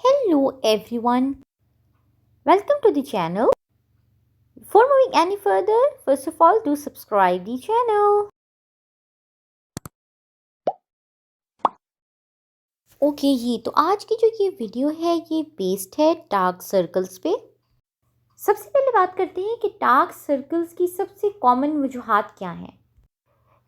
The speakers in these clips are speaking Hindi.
Hello everyone, welcome to the channel. Before moving any further, first of all, do subscribe the channel. Okay जी, तो आज की जो ये वीडियो है ये बेस्ड है डार्क सर्कल्स पे। सबसे पहले बात करते हैं कि डार्क सर्कल्स की सबसे कॉमन वजूहात क्या हैं।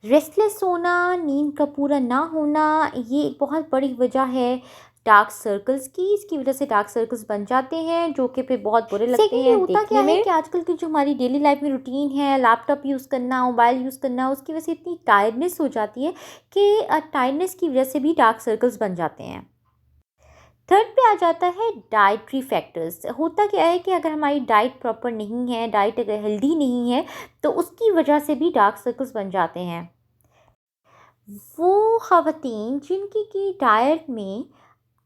रेस्टलेस होना, नींद का पूरा ना होना, ये एक बहुत बड़ी वजह है डार्क सर्कल्स की। इसकी वजह से डार्क सर्कल्स बन जाते हैं जो कि फिर बहुत बुरे लगते हैं होता क्या है कि आजकल की जो हमारी डेली लाइफ में रूटीन है, लैपटॉप यूज़ करना, मोबाइल यूज़ करना, उसकी वजह से इतनी टायर्डनेस हो जाती है कि टायर्डनेस की वजह से भी डार्क सर्कल्स बन जाते हैं। थर्ड पे आ जाता है डाइटरी फैक्टर्स। होता क्या है कि अगर हमारी डाइट प्रॉपर नहीं है, डाइट अगर हेल्दी नहीं है, तो उसकी वजह से भी डार्क सर्कल्स बन जाते हैं। वो ख़वातीन जिनकी की डाइट में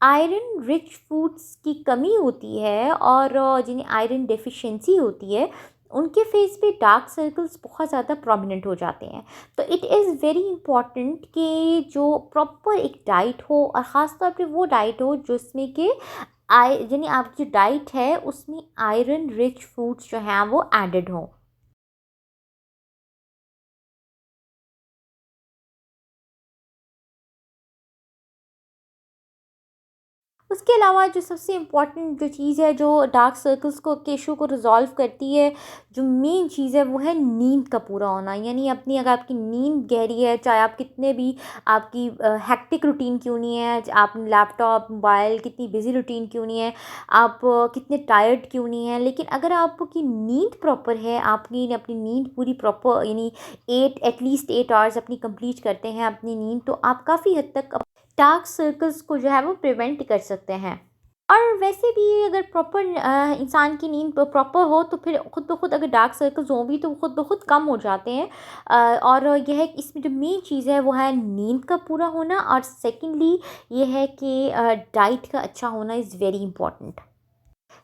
आयरन रिच फूड्स की कमी होती है और जिन्हें आयरन डेफिशिएंसी होती है, उनके फेस पे डार्क सर्कल्स बहुत ज़्यादा प्रोमिनेंट हो जाते हैं। तो इट इज़ वेरी इंपॉर्टेंट कि जो प्रॉपर एक डाइट हो और ख़ास तौर पे वो डाइट हो जिसमें कि यानी आपकी जो डाइट है उसमें आयरन रिच फूड्स जो हैं वो एडेड हों। उसके अलावा जो सबसे इम्पॉर्टेंट जो चीज़ है जो डार्क सर्कल्स को के इशू को रिज़ॉल्व करती है, जो मेन चीज़ है वो है नींद का पूरा होना। यानी अपनी अगर आपकी नींद गहरी है, चाहे आप कितने भी आपकी हेक्टिक रूटीन क्यों नहीं है, आप लैपटॉप, मोबाइल कितनी बिज़ी रूटीन क्यों नहीं है, आप कितने टायर्ड क्यों नहीं हैं, लेकिन अगर आपकी नींद प्रॉपर है, आपकी अपनी नींद पूरी प्रॉपर यानी 8 एटलीस्ट 8 आवर्स अपनी कंप्लीट करते हैं अपनी नींद, तो आप काफ़ी हद तक डार्क सर्कल्स को जो है वो प्रिवेंट कर सकते हैं। और वैसे भी अगर प्रॉपर इंसान की नींद प्रॉपर हो तो फिर खुद ब खुद अगर डार्क सर्कल्स हों भी तो वो खुद ब खुद कम हो जाते हैं। और यह है कि इसमें जो मेन चीज़ है वो है नींद का पूरा होना, और सेकेंडली ये है कि डाइट का अच्छा होना इज़ वेरी इंपॉर्टेंट।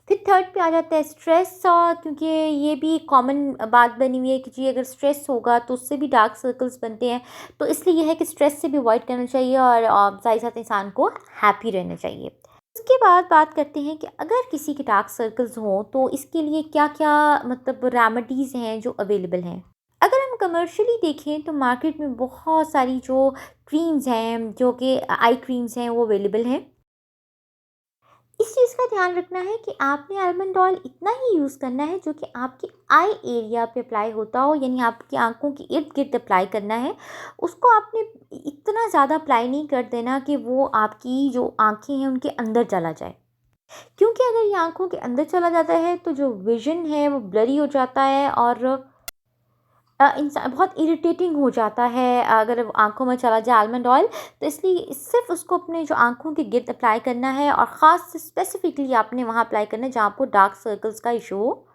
फिर थर्ड पे आ जाता है स्ट्रेस, क्योंकि ये भी कॉमन बात बनी हुई है कि जी अगर स्ट्रेस होगा तो उससे भी डार्क सर्कल्स बनते हैं। तो इसलिए ये है कि स्ट्रेस से भी अवॉइड करना चाहिए और साथ ही साथ इंसान को हैप्पी रहना चाहिए। उसके बाद बात करते हैं कि अगर किसी के डार्क सर्कल्स हों तो इसके लिए क्या क्या मतलब रेमेडीज़ हैं जो अवेलेबल हैं। अगर हम कमर्शियली देखें तो मार्केट में बहुत सारी जो क्रीम्स हैं, जो कि आई क्रीम्स हैं, वो अवेलेबल हैं। इस चीज़ का ध्यान रखना है कि आपने आलमंड ऑयल इतना ही यूज़ करना है जो कि आपकी आई एरिया पे अप्लाई होता हो, यानी आपकी आंखों के इर्द गिर्द अप्लाई करना है। उसको आपने इतना ज़्यादा अप्लाई नहीं कर देना कि वो आपकी जो आंखें हैं उनके अंदर चला जाए, क्योंकि अगर ये आंखों के अंदर चला जाता है तो जो विज़न है वो ब्लरी हो जाता है और इंसान बहुत इरिटेटिंग हो जाता है अगर आँखों में चला जाए आलमंड ऑयल। तो इसलिए सिर्फ़ उसको अपने जो आँखों के गिर्द अप्लाई करना है और ख़ास स्पेसिफ़िकली आपने वहाँ अप्लाई करना है जहाँ आपको डार्क सर्कल्स का इशू हो,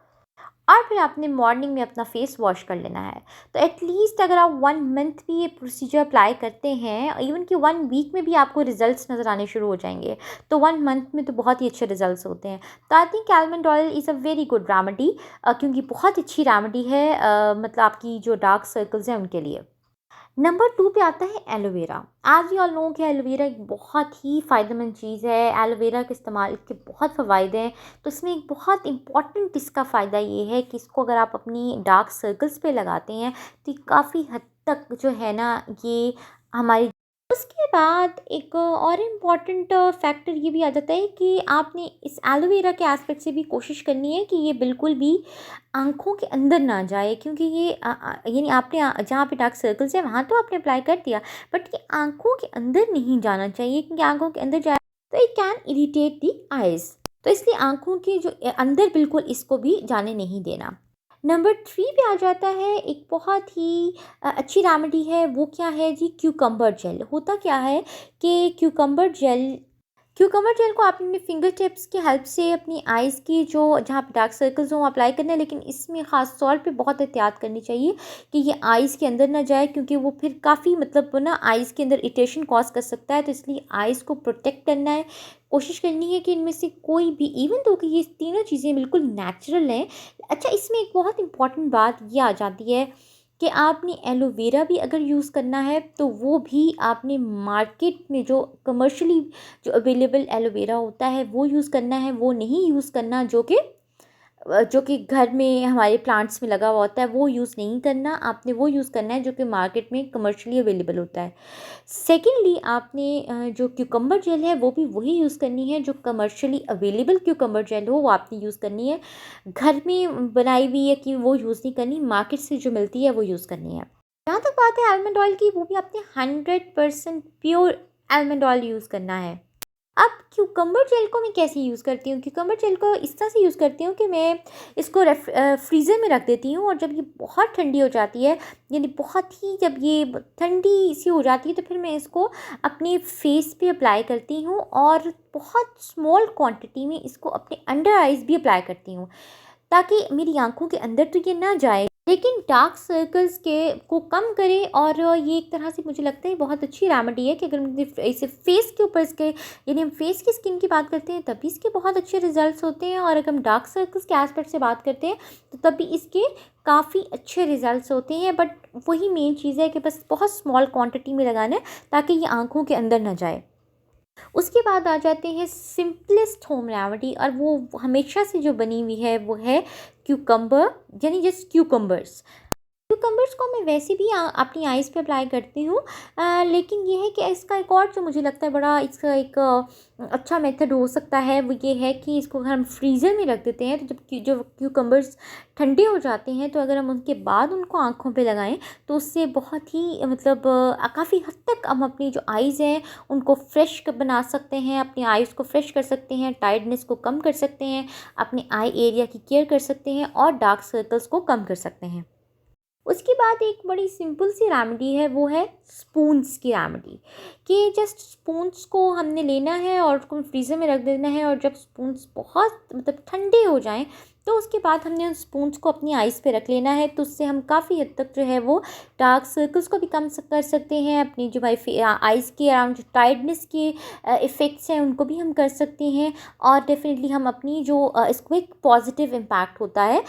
और फिर आपने मॉर्निंग में अपना फेस वॉश कर लेना है। तो एटलीस्ट अगर आप 1 मंथ भी ये प्रोसीजर अप्लाई करते हैं, इवन कि 1 वीक में भी आपको रिज़ल्ट्स नज़र आने शुरू हो जाएँगे। तो 1 मंथ में तो बहुत ही अच्छे रिज़ल्ट्स होते हैं। तो I think almond oil is a very good remedy, क्योंकि बहुत अच्छी रेमेडी है मतलब आपकी जो डार्क सर्कल्स हैं उनके लिए। नंबर 2 पे आता है aloe vera. As we all know कि एलोवेरा एक बहुत ही फ़ायदेमंद चीज़ है। एलोवेरा के इस्तेमाल के बहुत फ़वाइद हैं। तो इसमें एक बहुत इम्पॉर्टेंट इसका फ़ायदा ये है कि इसको अगर आप अपनी डार्क सर्कल्स पे लगाते हैं तो ये काफ़ी हद तक जो है ना ये हमारी। उसके बाद एक और इम्पॉर्टेंट फैक्टर ये भी आ जाता है कि आपने इस एलोवेरा के एस्पेक्ट से भी कोशिश करनी है कि ये बिल्कुल भी आँखों के अंदर ना जाए, क्योंकि ये यानी आपने जहाँ पे डार्क सर्कल्स है वहाँ तो आपने अप्लाई कर दिया, बट ये आँखों के अंदर नहीं जाना चाहिए, क्योंकि आँखों के अंदर जाए तो it can irritate the eyes. तो इसलिए आँखों के जो अंदर बिल्कुल इसको भी जाने नहीं देना। नंबर 3 पे आ जाता है एक बहुत ही अच्छी रेमेडी है, वो क्या है जी, क्यूकम्बर जेल। होता क्या है कि क्यूकम्बर जेल को आपने अपने फिंगर टिप्स की हेल्प से अपनी आइज़ की जो जहाँ पे डार्क सर्कल्स हों अप्लाई करना है, लेकिन इसमें ख़ास तौर पे बहुत एहतियात करनी चाहिए कि ये आइज़ के अंदर ना जाए, क्योंकि वो फिर काफ़ी मतलब वो ना आइज़ के अंदर इरिटेशन कॉज़ कर सकता है। तो इसलिए आइज़ को प्रोटेक्ट करना है, कोशिश करनी है कि इनमें से कोई भी, इवन दो कि ये तीनों चीज़ें बिल्कुल नेचुरल हैं। अच्छा, इसमें एक बहुत इम्पॉर्टेंट बात ये आ जाती है कि आपने एलोवेरा भी अगर यूज़ करना है तो वो भी आपने मार्केट में जो कमर्शियली जो अवेलेबल एलोवेरा होता है वो यूज़ करना है, वो नहीं यूज़ करना जो कि घर में हमारे प्लांट्स में लगा हुआ होता है, वो यूज़ नहीं करना। आपने वो यूज़ करना है जो कि मार्केट में कमर्शियली अवेलेबल होता है। सेकेंडली आपने जो क्यूकम्बर जेल है वो भी वही यूज़ करनी है जो कमर्शियली अवेलेबल क्यूकम्बर जेल हो, वो आपने यूज़ करनी है। घर में बनाई हुई है कि वो यूज़ नहीं करनी, मार्केट से जो मिलती है वो यूज़ करनी है। जहाँ तक बात है आलमंड ऑयल की, वो भी आपने 100% प्योर आलमंड ऑयल यूज़ करना है। अब क्यूकम्बर जेल को मैं कैसे यूज़ करती हूँ? क्यूकम्बर जेल को इस तरह से यूज़ करती हूँ कि मैं इसको फ्रीज़र में रख देती हूँ, और जब ये बहुत ठंडी हो जाती है, यानी बहुत ही जब ये ठंडी सी हो जाती है, तो फिर मैं इसको अपने फेस पे अप्लाई करती हूँ, और बहुत स्मॉल क्वांटिटी में इसको अपने अंडर आइज़ भी अप्लाई करती हूँ, ताकि मेरी आँखों के अंदर तो ये ना जाए, लेकिन डार्क सर्कल्स के को कम करे। और ये एक तरह से मुझे लगता है बहुत अच्छी रेमेडी है कि अगर हम इसे फेस के ऊपर इसके, यानी हम फेस की स्किन की बात करते हैं तब भी इसके बहुत अच्छे रिजल्ट्स होते हैं, और अगर हम डार्क सर्कल्स के एस्पेक्ट से बात करते हैं तो तब भी इसके काफ़ी अच्छे रिजल्ट्स होते हैं। बट वही मेन चीज़ है कि बस बहुत स्मॉल क्वांटिटी में लगाना है ताकि ये आँखों के अंदर ना जाए। उसके बाद आ जाते हैं सिंपलेस्ट होम रेमेडी, और वो हमेशा से जो बनी हुई है वो है क्यूकम्बर, यानी जस्ट क्यूकम्बर्स। क्यूकम्बर्स को मैं वैसे भी अपनी आइज़ पे अप्लाई करती हूँ, लेकिन ये है कि इसका एक और जो मुझे लगता है बड़ा इसका एक अच्छा मेथड हो सकता है, वो ये है कि इसको अगर हम फ्रीज़र में रख देते हैं तो जब क्यूकम्बर्स ठंडे हो जाते हैं, तो अगर हम उनके बाद उनको आँखों पे लगाएं तो उससे बहुत ही मतलब काफ़ी हद तक हम अपनी जो आइज़ हैं उनको फ्रेश बना सकते हैं, अपनी आइज़ को फ्रेश कर सकते हैं, टायर्डनेस को कम कर सकते हैं, अपने आई एरिया की केयर कर सकते हैं, और डार्क सर्कल्स को कम कर सकते हैं। उसके बाद एक बड़ी सिंपल सी रेमेडी है, वो है स्पून्स की रेमेडी, कि जस्ट स्पून्स को हमने लेना है और उसको फ्रीज़र में रख देना है, और जब स्पून्स बहुत मतलब ठंडे हो जाएं तो उसके बाद हमने उन स्पून्स को अपनी आइज़ पे रख लेना है, तो उससे हम काफ़ी हद तक जो है वो डार्क सर्कल्स को भी कम कर सकते हैं, अपनी जो भाई आइज़ के अराउंड जो टायर्डनेस के इफ़ेक्ट्स हैं उनको भी हम कर सकते हैं, और डेफिनेटली हम अपनी जो इसको एक पॉजिटिव इम्पैक्ट होता है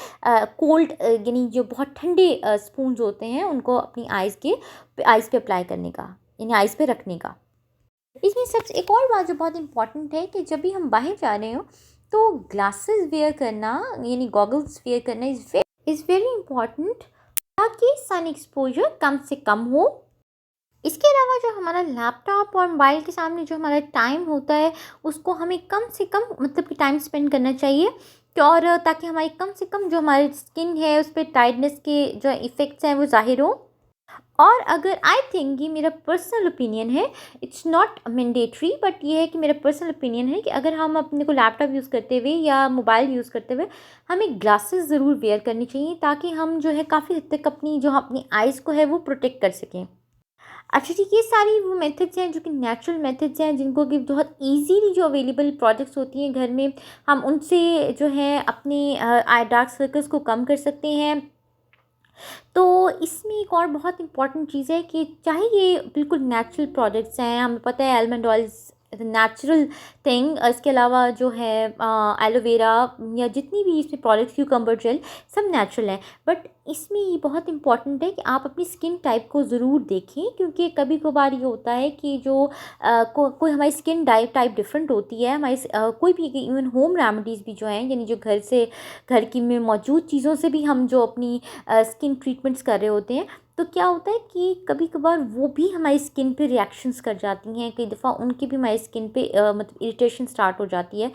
कोल्ड, यानी जो बहुत ठंडे स्पून्स होते हैं उनको अपनी आइज़ पे अप्लाई करने का, यानी आइज़ पे रखने का। इसमें सबसे एक और बात जो बहुत इंपॉर्टेंट है कि जब भी हम बाहर जा रहे हो तो ग्लासेस वेयर करना, यानी गॉगल्स वेयर करना इज़ वेरी इंपॉर्टेंट, ताकि सन एक्सपोजर कम से कम हो। इसके अलावा जो हमारा लैपटॉप और मोबाइल के सामने जो हमारा टाइम होता है उसको हमें कम से कम मतलब कि टाइम स्पेंड करना चाहिए, और ताकि हमारी कम से कम जो हमारी स्किन है उस पर टाइटनेस के जो इफ़ेक्ट्स हैं वो ज़ाहिर हो। और अगर आई थिंक, ये मेरा पर्सनल ओपिनियन है, इट्स नॉट मैंडेटरी, बट ये है कि मेरा पर्सनल ओपिनियन है कि अगर हम अपने को लैपटॉप यूज़ करते हुए या मोबाइल यूज़ करते हुए हमें ग्लासेस ज़रूर वेयर करनी चाहिए, ताकि हम जो है काफ़ी हद तक अपनी आइज़ को है वो प्रोटेक्ट कर सकें। अच्छा ठीक, ये सारी वो मेथड्स हैं जो कि नेचुरल मेथड्स हैं, जिनको कि बहुत इजीली जो अवेलेबल प्रोडक्ट्स होती हैं घर में, हम उनसे जो है अपने आई डार्क सर्कल्स को कम कर सकते हैं। तो इसमें एक और बहुत इंपॉर्टेंट चीज़ है कि चाहे ये बिल्कुल नेचुरल प्रोडक्ट्स हैं, हमें पता है आलमंड ऑयल नेचुरल थिंग, इसके अलावा जो है एलोवेरा या जितनी भी इसमें प्रोडक्ट्स, क्यूकम्बर जेल, सब नेचुरल है। बट इसमें ये बहुत इंपॉर्टेंट है कि आप अपनी स्किन टाइप को ज़रूर देखें, क्योंकि कभी कभार ये होता है कि जो कोई हमारी स्किन टाइप डिफरेंट होती है, कोई भी इवन होम रेमेडीज़ भी जो हैं, यानी जो घर की में मौजूद चीज़ों से भी हम जो अपनी स्किन ट्रीटमेंट्स कर रहे होते हैं, तो क्या होता है कि कभी कभार वो भी हमारी स्किन पे रिएक्शंस कर जाती हैं, कई दफ़ा उनकी भी हमारी स्किन पे मतलब इरिटेशन स्टार्ट हो जाती है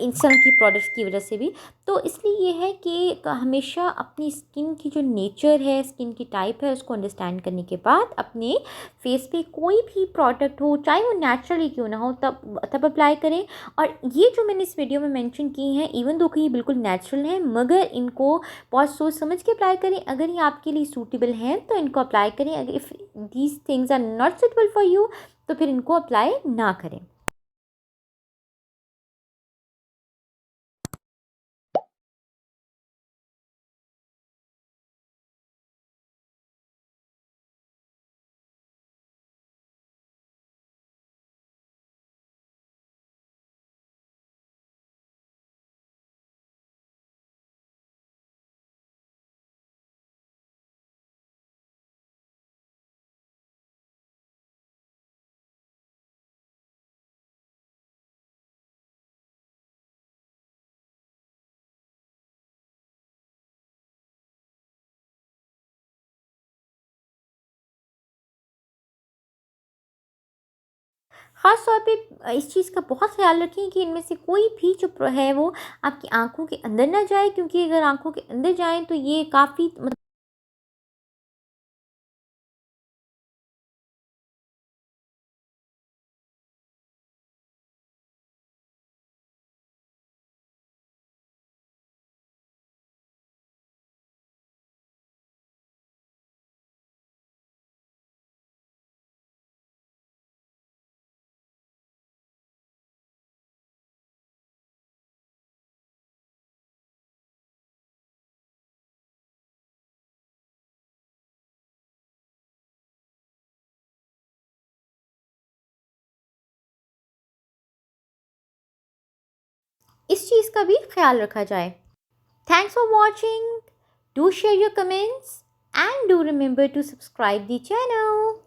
इन तरह की प्रोडक्ट्स की वजह से भी। तो इसलिए ये है कि हमेशा अपनी स्किन की जो नेचर है, स्किन की टाइप है, उसको अंडरस्टैंड करने के बाद अपने फेस पे कोई भी प्रोडक्ट हो, चाहे वो नेचुरली क्यों ना हो, तब तब अप्लाई करें। और ये जो मैंने इस वीडियो में मेंशन की हैं, इवन दो कि ये बिल्कुल नेचुरल हैं, मगर इनको बहुत सोच समझ के अप्लाई करें। अगर ये आपके लिए सूटेबल हैं तो इनको अप्लाई करें, अगर if these things are not suitable for you तो फिर इनको अप्लाई ना करें। ख़ास तौर पे इस चीज़ का बहुत ख़्याल रखें कि इनमें से कोई भी जो है वो आपकी आँखों के अंदर ना जाए, क्योंकि अगर आँखों के अंदर जाएँ तो ये काफ़ी इस चीज़ का भी ख़्याल रखा जाए। Thanks for watching. Do share your comments and do remember to subscribe the channel.